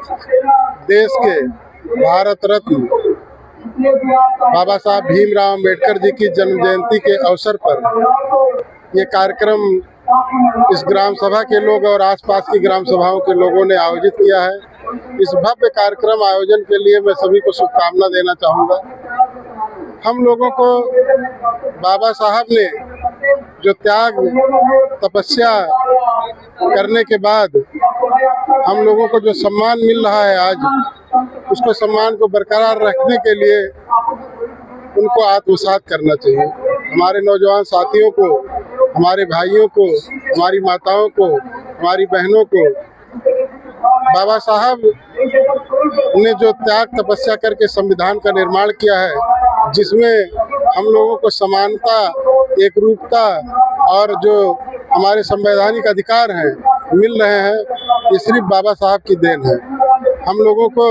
देश के भारत रत्न बाबा साहब भीमराव अम्बेडकर जी की जन्म जयंती के अवसर पर ये कार्यक्रम इस ग्राम सभा के लोग और आसपास की ग्राम सभाओं के लोगों ने आयोजित किया है। इस भव्य कार्यक्रम आयोजन के लिए मैं सभी को शुभकामना देना चाहूँगा। हम लोगों को बाबा साहब ने जो त्याग तपस्या करने के बाद हम लोगों को जो सम्मान मिल रहा है आज, उसको सम्मान को बरकरार रखने के लिए उनको आत्मसात करना चाहिए। हमारे नौजवान साथियों को, हमारे भाइयों को, हमारी माताओं को, हमारी बहनों को बाबा साहब ने जो त्याग तपस्या करके संविधान का निर्माण किया है, जिसमें हम लोगों को समानता, एकरूपता और जो हमारे संवैधानिक अधिकार हैं मिल रहे हैं, ये सिर्फ बाबा साहब की देन है। हम लोगों को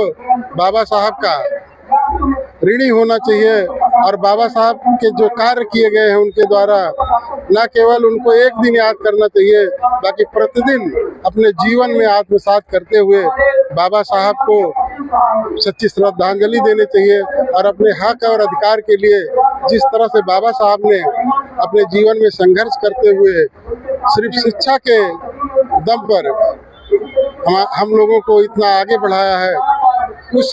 बाबा साहब का ऋणी होना चाहिए और बाबा साहब के जो कार्य किए गए हैं उनके द्वारा न केवल उनको एक दिन याद करना चाहिए, बाकी प्रतिदिन अपने जीवन में आत्मसात करते हुए बाबा साहब को सच्ची श्रद्धांजलि देनी चाहिए और अपने हक और अधिकार के लिए जिस तरह से बाबा साहब ने अपने जीवन में संघर्ष करते हुए सिर्फ शिक्षा के दम पर हम लोगों को इतना आगे बढ़ाया है, उस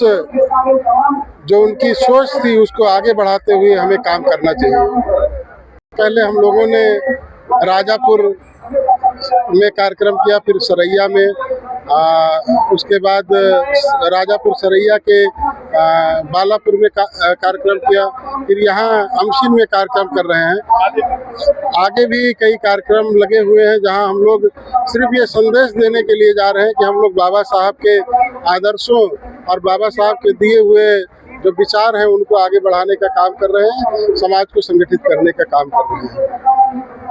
जो उनकी सोच थी उसको आगे बढ़ाते हुए हमें काम करना चाहिए। पहले हम लोगों ने राजापुर में कार्यक्रम किया, फिर सरैया में, उसके बाद राजापुर सरैया के बालापुर में कार्यक्रम किया, फिर यहाँ अमशीन में कार्यक्रम कर रहे हैं। आगे भी कई कार्यक्रम लगे हुए हैं जहाँ हम लोग सिर्फ ये संदेश देने के लिए जा रहे हैं कि हम लोग बाबा साहब के आदर्शों और बाबा साहब के दिए हुए जो विचार हैं उनको आगे बढ़ाने का काम कर रहे हैं, समाज को संगठित करने का काम कर रहे हैं।